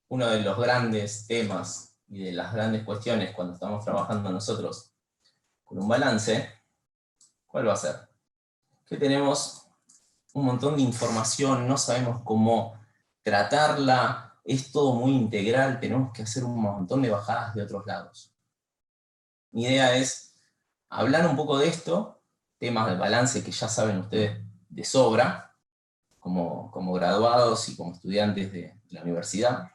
uno de los grandes temas y de las grandes cuestiones cuando estamos trabajando nosotros con un balance, ¿cuál va a ser? Que tenemos un montón de información, no sabemos cómo tratarla, es todo muy integral, tenemos que hacer un montón de bajadas de otros lados. Mi idea es hablar un poco de esto, temas de balance que ya saben ustedes de sobra, como graduados y como estudiantes de la universidad.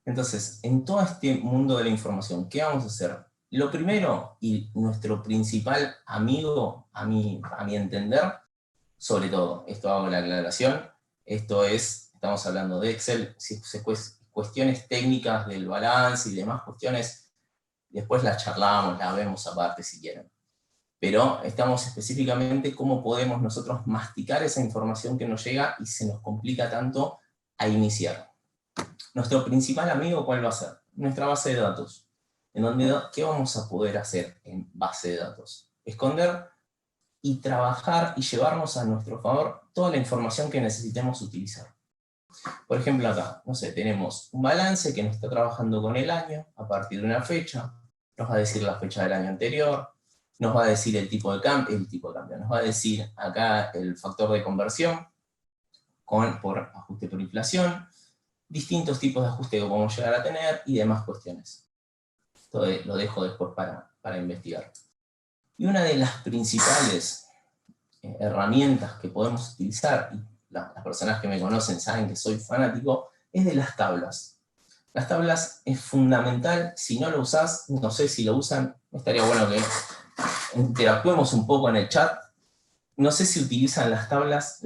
Entonces, en todo este mundo de la información, ¿qué vamos a hacer? Lo primero, y nuestro principal amigo, a mi entender, sobre todo, esto hago la aclaración, estamos hablando de Excel, cuestiones técnicas del balance y demás cuestiones, después las charlamos, las vemos aparte si quieren. Pero estamos específicamente cómo podemos nosotros masticar esa información que nos llega y se nos complica tanto a iniciar. Nuestro principal amigo, ¿cuál va a ser? Nuestra base de datos. En donde, ¿qué vamos a poder hacer en base de datos? Esconder y trabajar y llevarnos a nuestro favor toda la información que necesitemos utilizar. Por ejemplo acá, no sé, tenemos un balance que nos está trabajando con el año, a partir de una fecha, nos va a decir la fecha del año anterior, nos va a decir el tipo de cambio, nos va a decir acá el factor de conversión, por ajuste por inflación, distintos tipos de ajuste que podemos llegar a tener y demás cuestiones. Esto lo dejo después para investigar. Y una de las principales herramientas que podemos utilizar, y las personas que me conocen saben que soy fanático, es de las tablas. Las tablas es fundamental, si no lo usás, no sé si lo usan, estaría bueno que interactuemos un poco en el chat. No sé si utilizan las tablas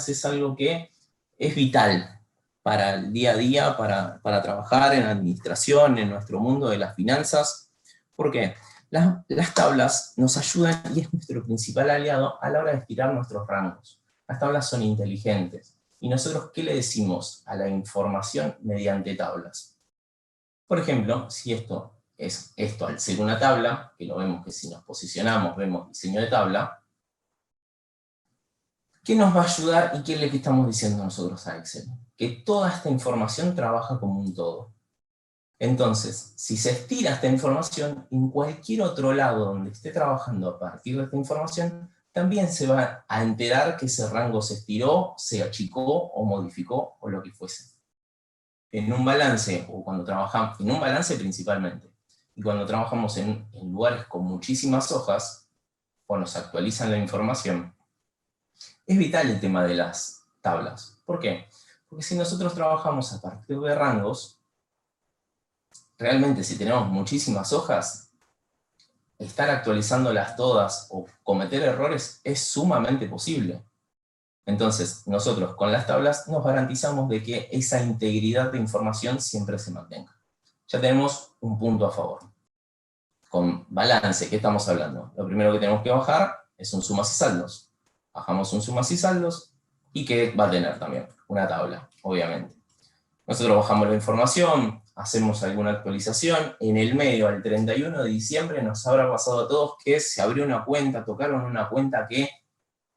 es algo que es vital para el día a día, para trabajar en administración, en nuestro mundo de las finanzas. ¿Por qué? Las tablas nos ayudan y es nuestro principal aliado a la hora de estirar nuestros rangos. Las tablas son inteligentes. ¿Y nosotros qué le decimos a la información mediante tablas? Por ejemplo, si esto al ser una tabla, que lo vemos que si nos posicionamos vemos diseño de tabla, ¿qué nos va a ayudar y qué es lo que estamos diciendo nosotros a Excel? Que toda esta información trabaja como un todo. Entonces, si se estira esta información, en cualquier otro lado donde esté trabajando a partir de esta información, también se va a enterar que ese rango se estiró, se achicó o modificó o lo que fuese. En un balance, o cuando trabajamos, en un balance principalmente, y cuando trabajamos en lugares con muchísimas hojas, o nos actualizan la información, es vital el tema de las tablas. ¿Por qué? Porque si nosotros trabajamos a partir de rangos, realmente si tenemos muchísimas hojas, estar actualizándolas todas o cometer errores es sumamente posible. Entonces, nosotros con las tablas nos garantizamos de que esa integridad de información siempre se mantenga. Ya tenemos un punto a favor. Con balance, ¿qué estamos hablando? Lo primero que tenemos que bajar es un sumas y saldos. Bajamos un sumas y saldos, y ¿qué va a tener también? Una tabla, obviamente. Nosotros bajamos la información, hacemos alguna actualización, en el medio, al 31 de diciembre, nos habrá pasado a todos que se abrió una cuenta, tocaron una cuenta que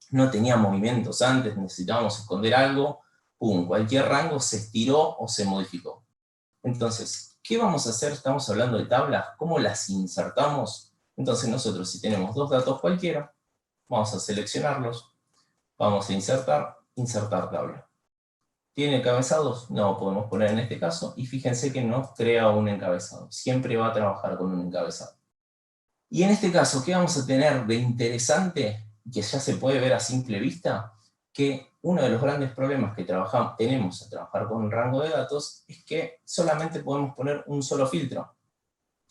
no tenía movimientos antes, necesitábamos esconder algo, pum, cualquier rango se estiró o se modificó. Entonces, ¿qué vamos a hacer? Estamos hablando de tablas, ¿cómo las insertamos? Entonces nosotros, si tenemos dos datos cualquiera, vamos a seleccionarlos, vamos a insertar tabla. ¿Tiene encabezados? No, podemos poner en este caso, y fíjense que no crea un encabezado, siempre va a trabajar con un encabezado. Y en este caso, ¿qué vamos a tener de interesante? Que ya se puede ver a simple vista, que uno de los grandes problemas que tenemos a trabajar con un rango de datos es que solamente podemos poner un solo filtro.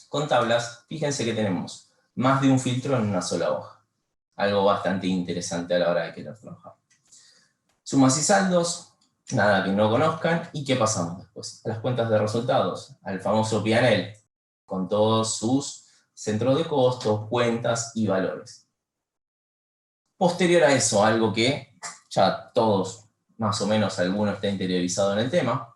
Con tablas, fíjense que tenemos más de un filtro en una sola hoja. Algo bastante interesante a la hora de querer trabajar. Sumas y saldos, nada que no conozcan, ¿y qué pasamos después? A las cuentas de resultados, al famoso P&L, con todos sus centros de costos, cuentas y valores. Posterior a eso, algo que ya todos, más o menos alguno está interiorizado en el tema,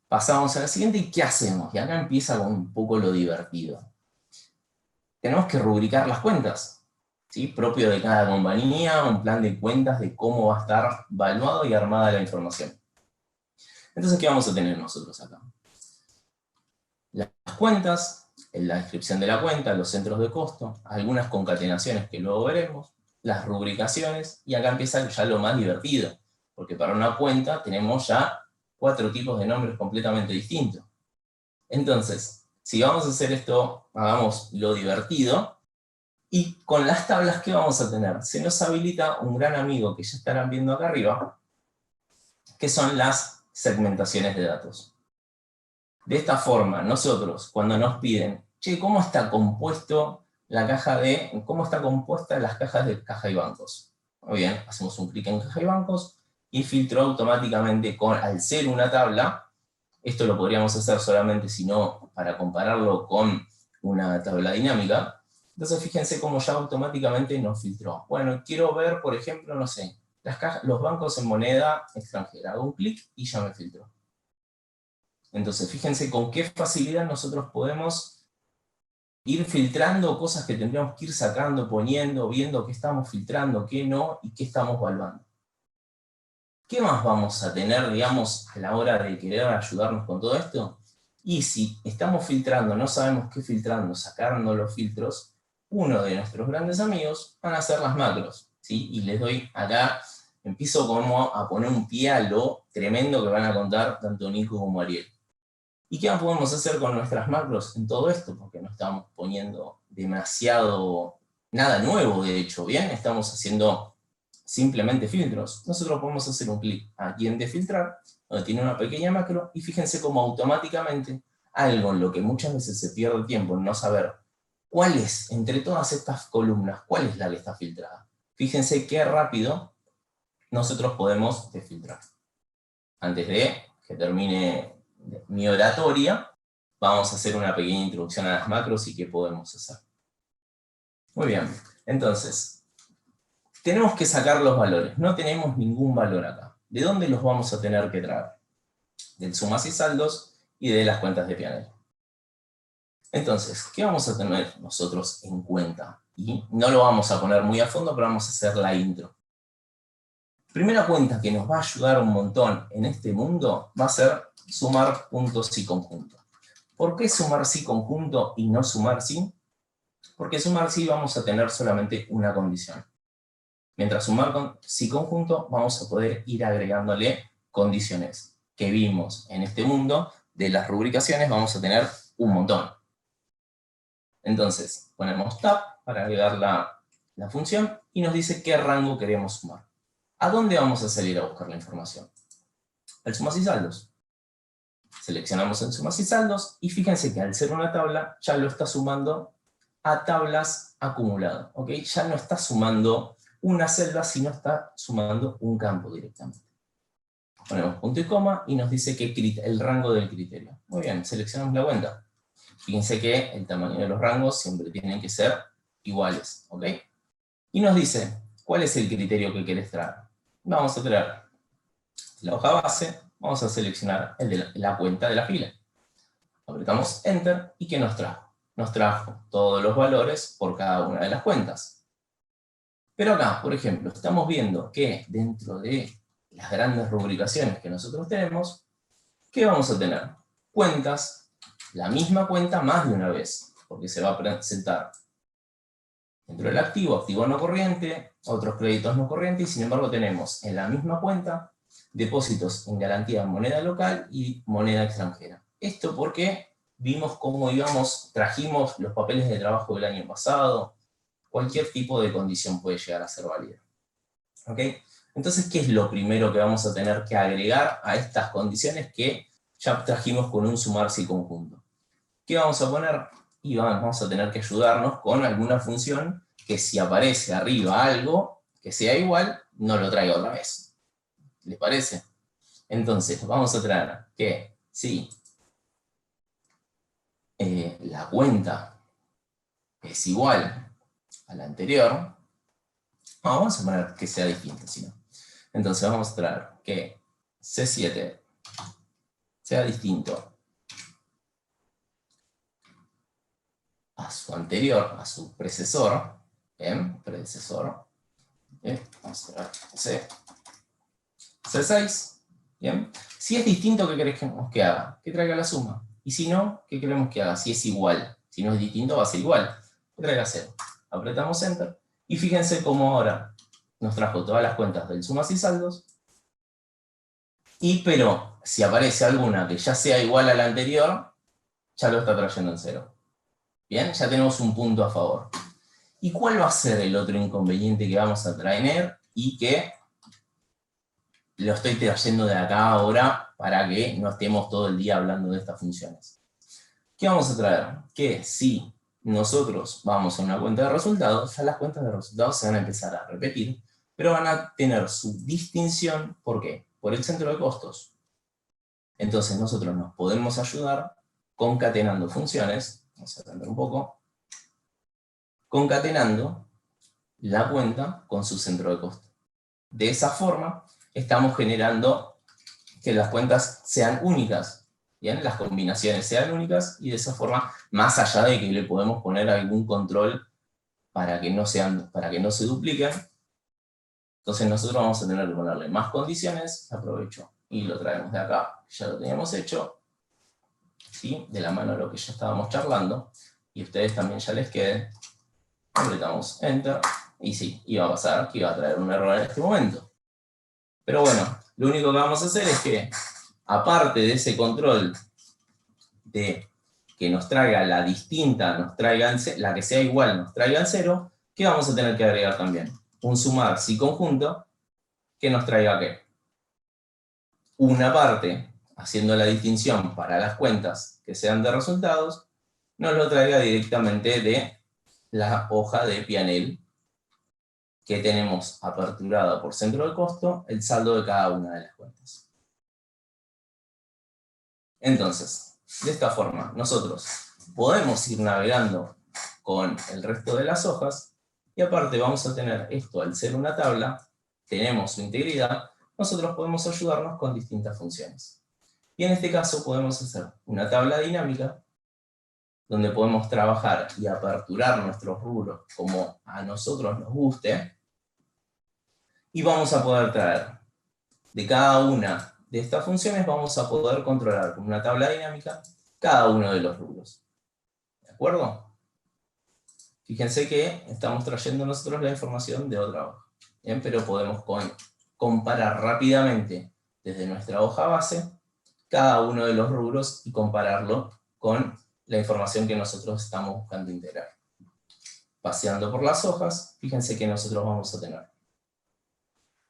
pasamos a la siguiente, ¿y qué hacemos? Y acá empieza con un poco lo divertido. Tenemos que rubricar las cuentas, ¿sí? Propio de cada compañía, un plan de cuentas de cómo va a estar valuado y armada la información. Entonces, ¿qué vamos a tener nosotros acá? Las cuentas, la descripción de la cuenta, los centros de costo, algunas concatenaciones que luego veremos, las rubricaciones, y acá empieza ya lo más divertido, porque para una cuenta tenemos ya 4 tipos de nombres completamente distintos. Entonces, si vamos a hacer esto, hagamos lo divertido, y con las tablas, ¿qué vamos a tener? Se nos habilita un gran amigo que ya estarán viendo acá arriba, que son las segmentaciones de datos. De esta forma, nosotros, cuando nos piden, che, ¿cómo está compuesto la caja de, cómo está compuesta las cajas de caja y bancos? Muy bien, hacemos un clic en caja y bancos, y filtró automáticamente al ser una tabla. Esto lo podríamos hacer solamente si no para compararlo con una tabla dinámica. Entonces fíjense cómo ya automáticamente nos filtró. Bueno, quiero ver, por ejemplo, no sé, los bancos en moneda extranjera. Hago un clic y ya me filtró. Entonces fíjense con qué facilidad nosotros podemos ir filtrando cosas que tendríamos que ir sacando, poniendo, viendo qué estamos filtrando, qué no, y qué estamos evaluando. ¿Qué más vamos a tener, digamos, a la hora de querer ayudarnos con todo esto? Y si estamos filtrando, no sabemos qué filtrando, sacando los filtros, uno de nuestros grandes amigos van a ser las macros, ¿sí? Y les doy acá, empiezo como a poner un pie a lo tremendo que van a contar tanto Nico como Ariel. ¿Y qué podemos hacer con nuestras macros en todo esto? Porque no estamos poniendo demasiado, nada nuevo de hecho, ¿bien? Estamos haciendo simplemente filtros. Nosotros podemos hacer un clic aquí en desfiltrar, donde tiene una pequeña macro, y fíjense cómo automáticamente, algo en lo que muchas veces se pierde tiempo en no saber cuál es, entre todas estas columnas, cuál es la que está filtrada. Fíjense qué rápido nosotros podemos desfiltrar. Antes de que termine mi oratoria, vamos a hacer una pequeña introducción a las macros y qué podemos hacer. Muy bien, entonces, tenemos que sacar los valores, no tenemos ningún valor acá. ¿De dónde los vamos a tener que traer? Del sumas y saldos y de las cuentas de P&L. Entonces, ¿qué vamos a tener nosotros en cuenta? Y no lo vamos a poner muy a fondo, pero vamos a hacer la intro. Primera cuenta que nos va a ayudar un montón en este mundo va a ser sumar puntos y conjunto. ¿Por qué sumar sí conjunto y no sumar sí? Porque sumar sí vamos a tener solamente una condición. Mientras sumar sí conjunto vamos a poder ir agregándole condiciones que vimos en este mundo. De las rubricaciones vamos a tener un montón. Entonces ponemos tab para agregar la función y nos dice qué rango queremos sumar. ¿A dónde vamos a salir a buscar la información? Al sumas y saldos. Seleccionamos en sumas y saldos y fíjense que al ser una tabla ya lo está sumando a tablas acumulado, ¿ok? Ya no está sumando una celda, sino está sumando un campo directamente. Ponemos punto y coma y nos dice que el rango del criterio. Muy bien, seleccionamos la cuenta. Fíjense que el tamaño de los rangos siempre tienen que ser iguales, ¿ok? Y nos dice, ¿cuál es el criterio que querés traer? Vamos a traer la hoja base, vamos a seleccionar el de la cuenta de la fila. Apretamos Enter y ¿qué nos trajo? Nos trajo todos los valores por cada una de las cuentas. Pero acá, por ejemplo, estamos viendo que dentro de las grandes rubricaciones que nosotros tenemos, ¿qué vamos a tener? Cuentas, la misma cuenta más de una vez, porque se va a presentar dentro del activo, activo no corriente, otros créditos no corrientes, y sin embargo tenemos en la misma cuenta depósitos en garantía en moneda local y moneda extranjera. Esto porque vimos cómo trajimos los papeles de trabajo del año pasado, cualquier tipo de condición puede llegar a ser válida. ¿Ok? Entonces, ¿qué es lo primero que vamos a tener que agregar a estas condiciones que ya trajimos con un sumarse y conjunto? ¿Qué vamos a poner? Y vamos a tener que ayudarnos con alguna función que si aparece arriba algo que sea igual, no lo traiga otra vez. ¿Les parece? Entonces, vamos a traer que si la cuenta es igual a la anterior, vamos a poner que sea distinta, si no. Entonces vamos a traer que C7 sea distinto a su anterior, a su predecesor, ¿bien? Predecesor, ¿bien? Vamos a traer C6, ¿bien? Si es distinto, ¿qué queremos que haga? Que traiga la suma. Y si no, ¿qué queremos que haga? Si es igual. Si no es distinto, va a ser igual. Que traiga 0. Apretamos Enter. Y fíjense cómo ahora nos trajo todas las cuentas del sumas y saldos. Pero si aparece alguna que ya sea igual a la anterior, ya lo está trayendo en 0. Bien, ya tenemos un punto a favor. ¿Y cuál va a ser el otro inconveniente que vamos a traer y que lo estoy trayendo de acá ahora para que no estemos todo el día hablando de estas funciones? ¿Qué vamos a traer? Que si nosotros vamos a una cuenta de resultados, ya las cuentas de resultados se van a empezar a repetir, pero van a tener su distinción, ¿por qué? Por el centro de costos. Entonces nosotros nos podemos ayudar concatenando funciones, vamos a aprender un poco, concatenando la cuenta con su centro de costo. De esa forma, estamos generando que las cuentas sean únicas, ¿bien? Las combinaciones sean únicas, y de esa forma, más allá de que le podemos poner algún control para que no se dupliquen, entonces nosotros vamos a tener que ponerle más condiciones, aprovecho y lo traemos de acá, ya lo teníamos hecho, ¿sí? De la mano de lo que ya estábamos charlando, y a ustedes también ya les quede, apretamos Enter, y sí, iba a pasar que iba a traer un error en este momento. Pero bueno, lo único que vamos a hacer es que, aparte de ese control de que nos traiga la distinta, la que sea igual, nos traiga el 0, ¿qué vamos a tener que agregar también? Un sumar si conjunto, que nos traiga ¿qué? Una parte, haciendo la distinción para las cuentas que sean de resultados, nos lo traiga directamente de la hoja de P&L, que tenemos aperturada por centro de costo, el saldo de cada una de las cuentas. Entonces, de esta forma, nosotros podemos ir navegando con el resto de las hojas, y aparte vamos a tener esto, al ser una tabla, tenemos su integridad, nosotros podemos ayudarnos con distintas funciones. Y en este caso podemos hacer una tabla dinámica, donde podemos trabajar y aperturar nuestros rubros como a nosotros nos guste, y vamos a poder traer de cada una de estas funciones, vamos a poder controlar con una tabla dinámica cada uno de los rubros. ¿De acuerdo? Fíjense que estamos trayendo nosotros la información de otra hoja. ¿Bien? Pero podemos comparar rápidamente desde nuestra hoja base cada uno de los rubros y compararlo con la información que nosotros estamos buscando integrar. Paseando por las hojas, fíjense que nosotros vamos a tener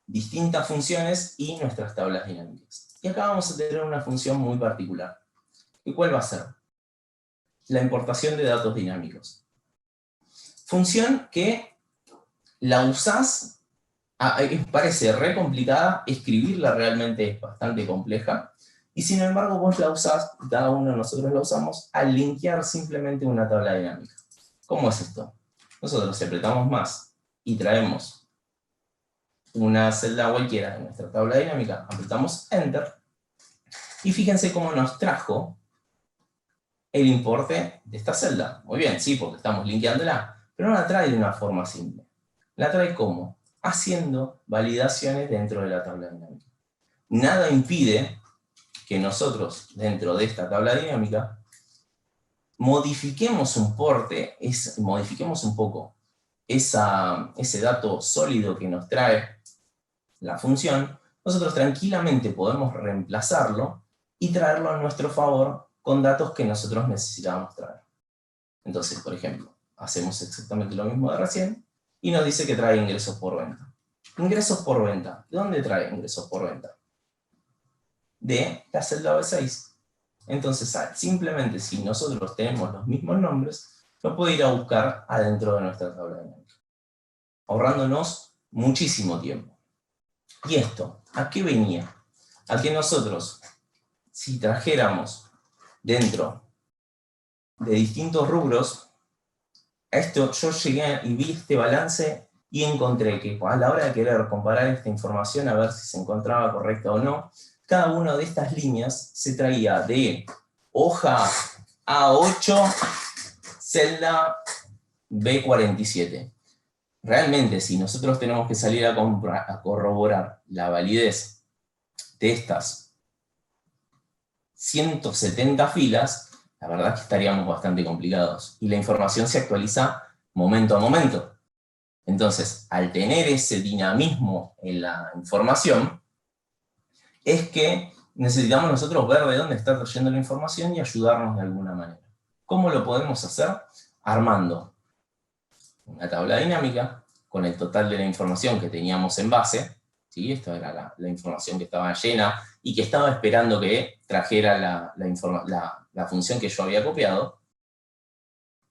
distintas funciones y nuestras tablas dinámicas. Y acá vamos a tener una función muy particular. ¿Y cuál va a ser? La importación de datos dinámicos. Función que la usás, parece re complicada, escribirla realmente es bastante compleja, y sin embargo vos la usás, cada uno de nosotros la usamos, al linkear simplemente una tabla dinámica. ¿Cómo es esto? Nosotros apretamos más y traemos una celda cualquiera de nuestra tabla dinámica, apretamos Enter, y fíjense cómo nos trajo el importe de esta celda. Muy bien, sí, porque estamos linkeándola, pero no la trae de una forma simple. La trae ¿cómo? Haciendo validaciones dentro de la tabla dinámica. Nada impide que nosotros, dentro de esta tabla dinámica, modifiquemos un poco ese dato sólido que nos trae la función. Nosotros tranquilamente podemos reemplazarlo y traerlo a nuestro favor con datos que nosotros necesitamos traer. Entonces, por ejemplo, hacemos exactamente lo mismo de recién, y nos dice que trae ingresos por venta. Ingresos por venta. ¿De dónde trae ingresos por venta? De la celda B6. Entonces, simplemente si nosotros tenemos los mismos nombres, lo puede ir a buscar adentro de nuestra tabla dinámica, ahorrándonos muchísimo tiempo. ¿Y esto a qué venía? A que nosotros, si trajéramos dentro de distintos rubros, yo llegué y vi este balance y encontré que a la hora de querer comparar esta información a ver si se encontraba correcta o no, cada una de estas líneas se traía de hoja A8, celda B47. Realmente, si nosotros tenemos que salir a corroborar la validez de estas 170 filas, la verdad es que estaríamos bastante complicados. Y la información se actualiza momento a momento. Entonces, al tener ese dinamismo en la información, es que necesitamos nosotros ver de dónde está trayendo la información y ayudarnos de alguna manera. ¿Cómo lo podemos hacer? Armando una tabla dinámica con el total de la información que teníamos en base, ¿sí? Esto era la información que estaba llena y que estaba esperando que trajera la función que yo había copiado,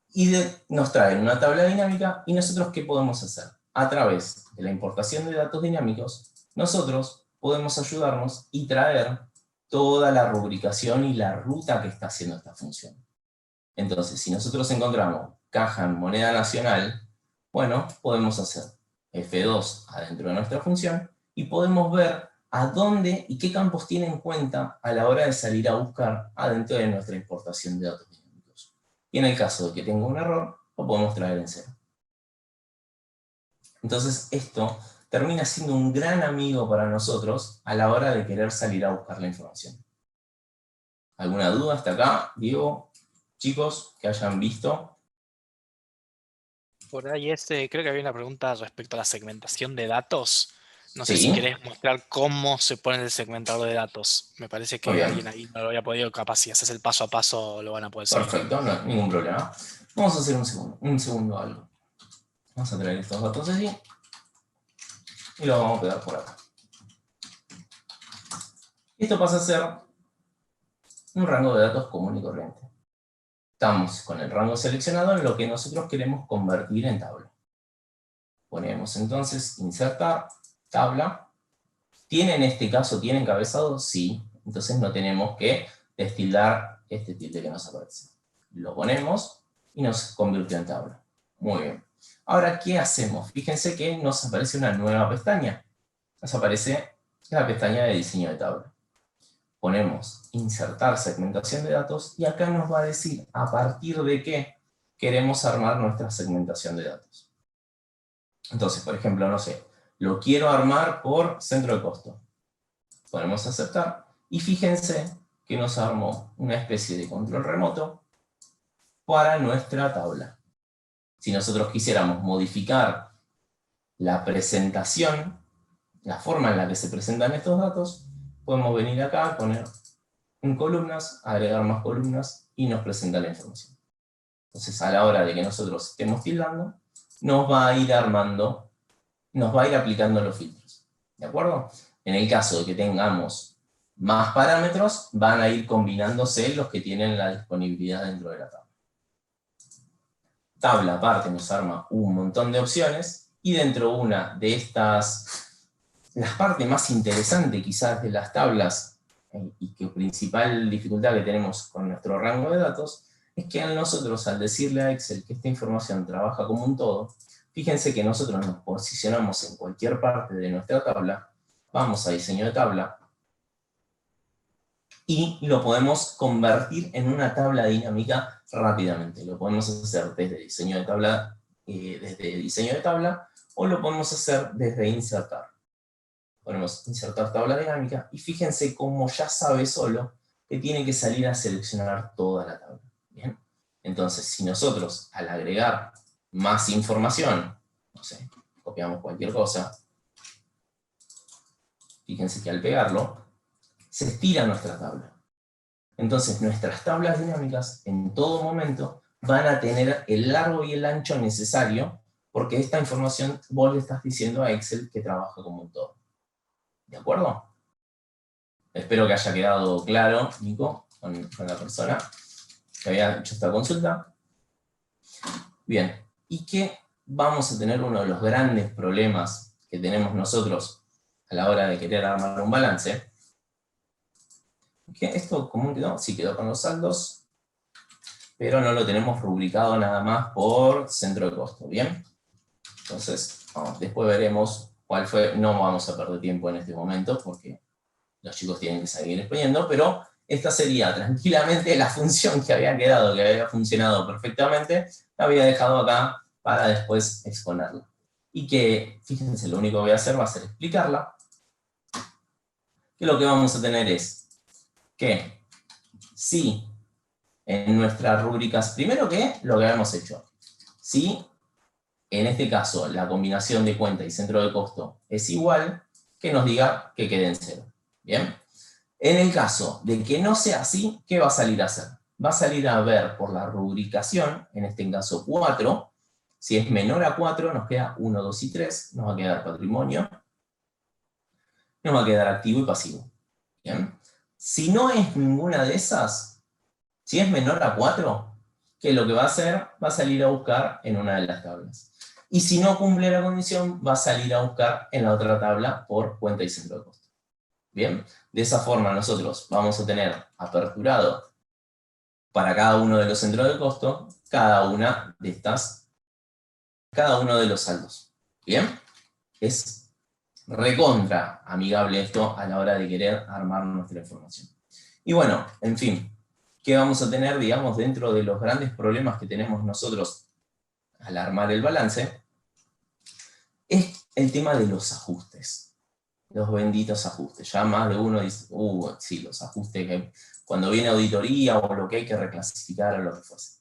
y nos traen una tabla dinámica, y nosotros ¿qué podemos hacer? A través de la importación de datos dinámicos, nosotros podemos ayudarnos y traer toda la rubricación y la ruta que está haciendo esta función. Entonces, si nosotros encontramos caja en moneda nacional, bueno, podemos hacer F2 adentro de nuestra función, y podemos ver a dónde y qué campos tiene en cuenta a la hora de salir a buscar adentro de nuestra importación de datos dinámicos. Y en el caso de que tenga un error, lo podemos traer en cero. Entonces esto termina siendo un gran amigo para nosotros a la hora de querer salir a buscar la información. ¿Alguna duda hasta acá, Diego? Chicos, que hayan visto. Por ahí creo que había una pregunta respecto a la segmentación de datos. No sé si Sí, querés mostrar cómo se pone el segmentador de datos. Me parece muy que alguien bien. ahí no lo había podido, capaz si haces el paso a paso lo van a poder seguir. Perfecto, no, ningún problema. Vamos a hacer un segundo algo. Vamos a traer estos datos allí y lo vamos a pegar por acá. Esto pasa a ser un rango de datos común y corriente. Estamos con el rango seleccionado en lo que nosotros queremos convertir en tabla. Ponemos entonces insertar, tabla. ¿Tiene en este caso, tiene encabezado? Sí. Entonces no tenemos que destildar este tilde que nos aparece. Lo ponemos y nos convirtió en tabla. Muy bien. Ahora, ¿qué hacemos? Fíjense que nos aparece una nueva pestaña. Nos aparece la pestaña de diseño de tabla. Ponemos insertar segmentación de datos y acá nos va a decir a partir de qué queremos armar nuestra segmentación de datos. Entonces, por ejemplo, no sé, lo quiero armar por centro de costo. Ponemos aceptar y fíjense que nos armó una especie de control remoto para nuestra tabla. Si nosotros quisiéramos modificar la presentación, la forma en la que se presentan estos datos, podemos venir acá, poner en columnas, agregar más columnas y nos presenta la información. Entonces, a la hora de que nosotros estemos tildando, nos va a ir armando, nos va a ir aplicando los filtros. ¿De acuerdo? En el caso de que tengamos más parámetros, van a ir combinándose los que tienen la disponibilidad dentro de la tabla. Tabla aparte nos arma un montón de opciones, y dentro de una de estas, la parte más interesante quizás de las tablas, y que principal dificultad que tenemos con nuestro rango de datos, es que nosotros al decirle a Excel que esta información trabaja como un todo, fíjense que nosotros nos posicionamos en cualquier parte de nuestra tabla, vamos a diseño de tabla, y lo podemos convertir en una tabla dinámica rápidamente. Lo podemos hacer desde diseño de tabla, o lo podemos hacer desde insertar. Ponemos insertar tabla dinámica, y fíjense cómo ya sabe solo que tiene que salir a seleccionar toda la tabla. ¿Bien? Entonces, si nosotros al agregar más información, no sé, copiamos cualquier cosa, fíjense que al pegarlo, se estira nuestra tabla. Entonces, nuestras tablas dinámicas en todo momento van a tener el largo y el ancho necesario, porque esta información vos le estás diciendo a Excel que trabaja como un todo. ¿De acuerdo? Espero que haya quedado claro, Nico, con la persona que había hecho esta consulta. Bien, y que vamos a tener uno de los grandes problemas que tenemos nosotros a la hora de querer armar un balance. Que esto común quedó, sí quedó con los saldos, pero no lo tenemos rubricado nada más por centro de costo, ¿bien? Entonces, después veremos cuál fue, no vamos a perder tiempo en este momento, porque los chicos tienen que seguir exponiendo, pero esta sería tranquilamente la función que había quedado, que había funcionado perfectamente, la había dejado acá para después exponerla. Y que, fíjense, lo único que voy a hacer va a ser explicarla, que lo que vamos a tener es que si en nuestras rúbricas, primero que lo que habíamos hecho, si en este caso la combinación de cuenta y centro de costo es igual, que nos diga que quede en 0. ¿Bien? En el caso de que no sea así, ¿qué va a salir a hacer? Va a salir a ver por la rubricación, en este caso 4, si es menor a 4, nos queda 1, 2 y 3, nos va a quedar patrimonio, nos va a quedar activo y pasivo. ¿Bien? Si no es ninguna de esas, si es menor a 4, ¿qué es lo que va a hacer? Va a salir a buscar en una de las tablas. Y si no cumple la condición, va a salir a buscar en la otra tabla por cuenta y centro de costo. ¿Bien? De esa forma nosotros vamos a tener aperturado para cada uno de los centros de costo, cada uno de los saldos. ¿Bien? Es recontra amigable esto a la hora de querer armar nuestra información. Y bueno, en fin, ¿qué vamos a tener, digamos, dentro de los grandes problemas que tenemos nosotros al armar el balance? Es el tema de los ajustes. Los benditos ajustes. Ya más de uno dice, sí, los ajustes que cuando viene auditoría o lo que hay que reclasificar o lo que fuese.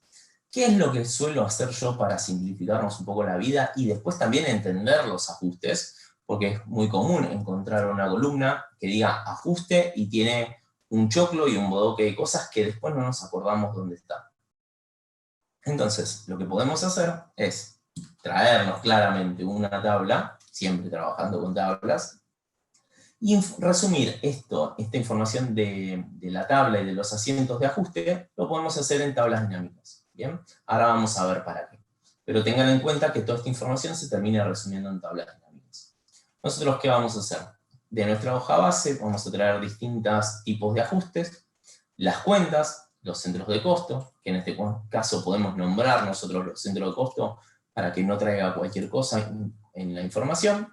¿Qué es lo que suelo hacer yo para simplificarnos un poco la vida y después también entender los ajustes? Porque es muy común encontrar una columna que diga ajuste y tiene un choclo y un bodoque de cosas que después no nos acordamos dónde está. Entonces, lo que podemos hacer es traernos claramente una tabla, siempre trabajando con tablas, y resumir esta información de la tabla y de los asientos de ajuste, lo podemos hacer en tablas dinámicas. ¿Bien? Ahora vamos a ver para qué. Pero tengan en cuenta que toda esta información se termina resumiendo en tablas dinámicas. Nosotros, ¿qué vamos a hacer? De nuestra hoja base vamos a traer distintos tipos de ajustes, las cuentas, los centros de costo, que en este caso podemos nombrar nosotros los centros de costo para que no traiga cualquier cosa en la información.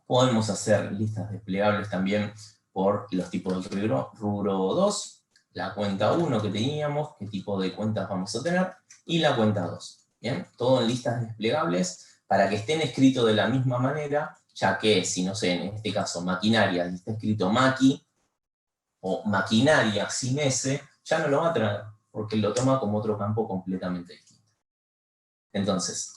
Podemos hacer listas desplegables también por los tipos de rubro 2, la cuenta 1 que teníamos, qué tipo de cuentas vamos a tener, y la cuenta 2. ¿Bien? Todo en listas desplegables para que estén escritos de la misma manera, ya que si no sé, en este caso maquinaria, está escrito maqui, o maquinaria sin S, ya no lo va a traer, porque lo toma como otro campo completamente distinto. Entonces,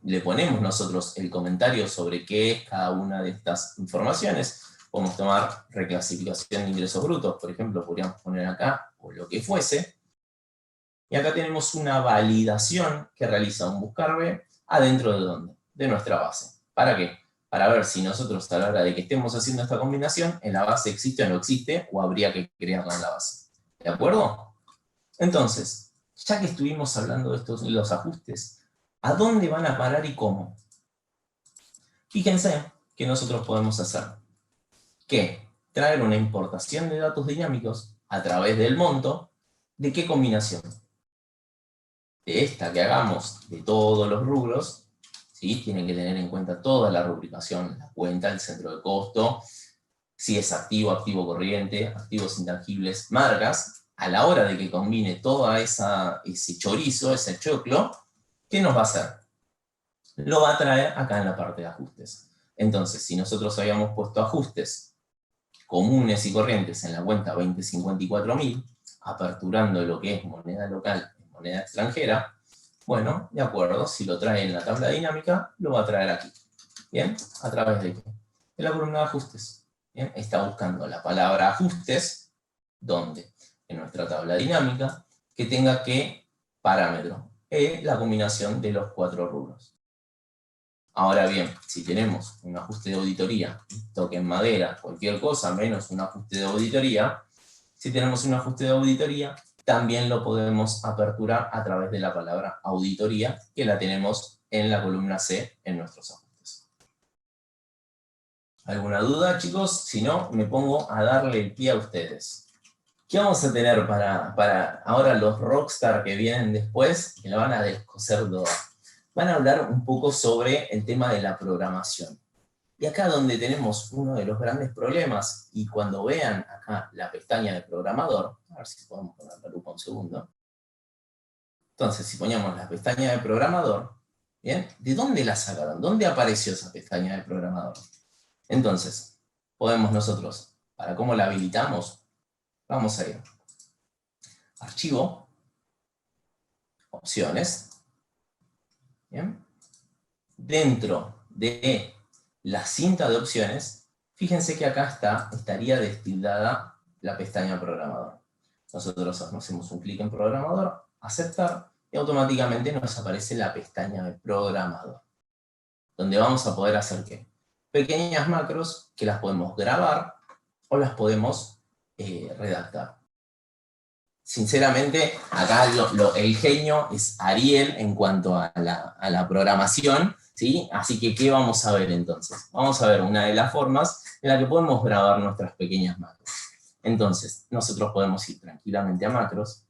le ponemos nosotros el comentario sobre qué es cada una de estas informaciones. Podemos tomar reclasificación de ingresos brutos, por ejemplo, podríamos poner acá, o lo que fuese. Y acá tenemos una validación que realiza un buscar B adentro de ¿dónde? De nuestra base. ¿Para qué? Para ver si nosotros a la hora de que estemos haciendo esta combinación, en la base existe o no existe, o habría que crearla en la base. ¿De acuerdo? Entonces, ya que estuvimos hablando de los ajustes, ¿a dónde van a parar y cómo? Fíjense que nosotros podemos hacer que traer una importación de datos dinámicos a través del monto. ¿De qué combinación? De esta que hagamos de todos los rubros, ¿sí? Tienen que tener en cuenta toda la rubricación, la cuenta, el centro de costo, si es activo, activo corriente, activos intangibles, marcas. A la hora de que combine todo ese chorizo, ese choclo, ¿qué nos va a hacer? Lo va a traer acá en la parte de ajustes. Entonces, si nosotros habíamos puesto ajustes comunes y corrientes en la cuenta 2054.000, aperturando lo que es moneda local y moneda extranjera, bueno, de acuerdo, si lo trae en la tabla dinámica, lo va a traer aquí. ¿Bien? ¿A través de qué? De la columna de ajustes. ¿Bien? Está buscando la palabra ajustes, ¿dónde? En nuestra tabla dinámica, que tenga qué parámetro, la combinación de los 4 rubros. Ahora bien, si tenemos un ajuste de auditoría, toque en madera, cualquier cosa menos un ajuste de auditoría, si tenemos un ajuste de auditoría, también lo podemos aperturar a través de la palabra auditoría, que la tenemos en la columna C en nuestros ajustes. ¿Alguna duda, chicos? Si no, me pongo a darle el pie a ustedes. ¿Qué vamos a tener para ahora los rockstar que vienen después, que la van a descoser toda? Van a hablar un poco sobre el tema de la programación. Y acá donde tenemos uno de los grandes problemas, y cuando vean acá la pestaña de programador, a ver si podemos poner la lupa un segundo. Entonces, si ponemos la pestaña de programador, ¿bien? ¿De dónde la sacaron? ¿Dónde apareció esa pestaña de programador? Entonces, podemos nosotros ¿Para cómo la habilitamos? Vamos a ir. Archivo. Opciones. Bien. Dentro de la cinta de opciones, fíjense que acá estaría destildada la pestaña programador. Nosotros hacemos un clic en programador, aceptar, y automáticamente nos aparece la pestaña de programador, donde vamos a poder hacer ¿qué? Pequeñas macros que las podemos grabar o las podemos redactar. Sinceramente, acá el genio es Ariel en cuanto a la programación, ¿sí? Así que, ¿qué vamos a ver entonces? Vamos a ver una de las formas en la que podemos grabar nuestras pequeñas macros. Entonces, nosotros podemos ir tranquilamente a macros.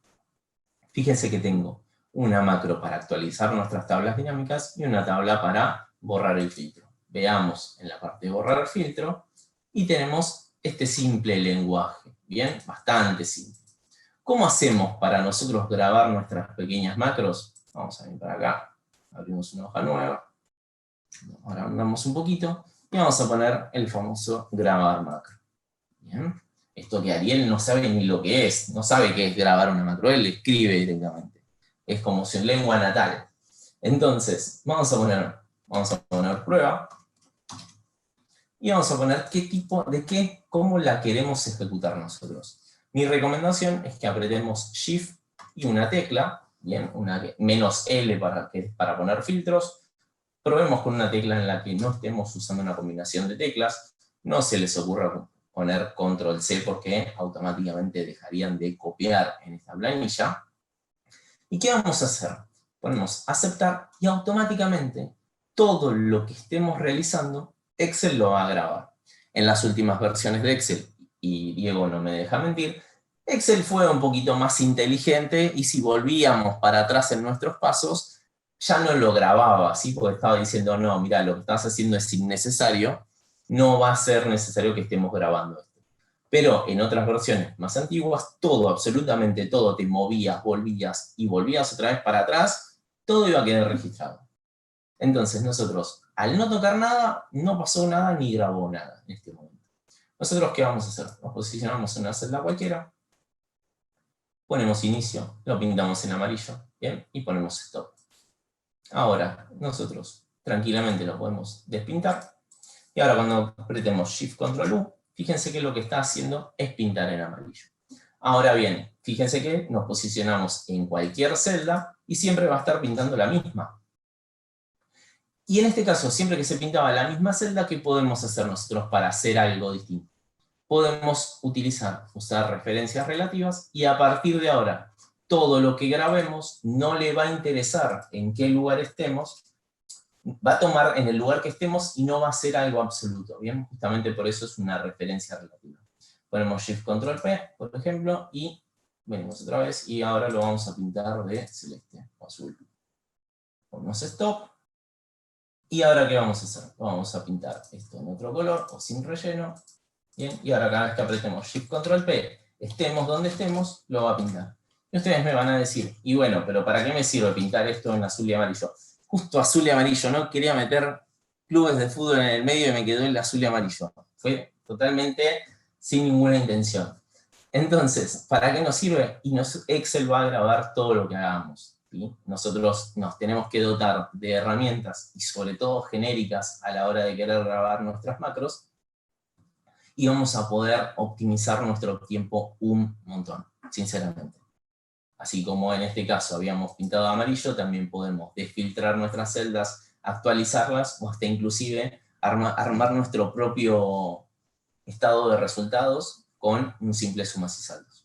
Fíjense que tengo una macro para actualizar nuestras tablas dinámicas y una tabla para borrar el filtro. Veamos en la parte de borrar el filtro y tenemos este simple lenguaje, ¿bien? Bastante simple. ¿Cómo hacemos para nosotros grabar nuestras pequeñas macros? Vamos a venir para acá, abrimos una hoja nueva, ahora andamos un poquito, y vamos a poner el famoso grabar macro. Bien. Esto que Ariel no sabe ni lo que es, no sabe qué es grabar una macro, él escribe directamente. Es como su lengua natal. Entonces, vamos a poner prueba, y vamos a poner qué tipo, cómo la queremos ejecutar nosotros. Mi recomendación es que apretemos Shift y una tecla, bien, menos L para poner filtros. Probemos con una tecla en la que no estemos usando una combinación de teclas. No se les ocurra poner Control C porque automáticamente dejarían de copiar en esta planilla. ¿Y qué vamos a hacer? Ponemos aceptar y automáticamente todo lo que estemos realizando, Excel lo va a grabar. En las últimas versiones de Excel, y Diego no me deja mentir, Excel fue un poquito más inteligente y si volvíamos para atrás en nuestros pasos, ya no lo grababa, ¿sí? Porque estaba diciendo, no, mira, lo que estás haciendo es innecesario, no va a ser necesario que estemos grabando esto. Pero en otras versiones más antiguas, todo, absolutamente todo, te movías, volvías y volvías otra vez para atrás, todo iba a quedar registrado. Entonces nosotros, al no tocar nada, no pasó nada ni grabó nada en este momento. ¿Nosotros qué vamos a hacer? Nos posicionamos en una celda cualquiera, ponemos inicio, lo pintamos en amarillo, ¿bien? Y ponemos stop. Ahora, nosotros tranquilamente lo podemos despintar, y ahora cuando apretemos Shift Control U, fíjense que lo que está haciendo es pintar en amarillo. Ahora bien, fíjense que nos posicionamos en cualquier celda y siempre va a estar pintando la misma. Y en este caso, siempre que se pintaba la misma celda, ¿qué podemos hacer nosotros para hacer algo distinto? Podemos usar referencias relativas y a partir de ahora, todo lo que grabemos no le va a interesar en qué lugar estemos, va a tomar en el lugar que estemos y no va a ser algo absoluto, ¿bien? Justamente por eso es una referencia relativa. Ponemos Shift Control P, por ejemplo, y venimos otra vez, y ahora lo vamos a pintar de celeste o azul. Ponemos Stop, y ahora ¿qué vamos a hacer? Vamos a pintar esto en otro color, o sin relleno, ¿bien? Y ahora cada vez que apretemos Shift Control P, estemos donde estemos, lo va a pintar. Y ustedes me van a decir, y bueno, pero ¿para qué me sirve pintar esto en azul y amarillo? Justo azul y amarillo, no quería meter clubes de fútbol en el medio y me quedó el azul y amarillo. Fue totalmente sin ninguna intención. Entonces, ¿para qué nos sirve? Y Excel va a grabar todo lo que hagamos, ¿sí? Nosotros nos tenemos que dotar de herramientas, y sobre todo genéricas, a la hora de querer grabar nuestras macros, y vamos a poder optimizar nuestro tiempo un montón, sinceramente. Así como en este caso habíamos pintado amarillo, también podemos desfiltrar nuestras celdas, actualizarlas, o hasta inclusive armar nuestro propio estado de resultados con un simple sumas y saldos.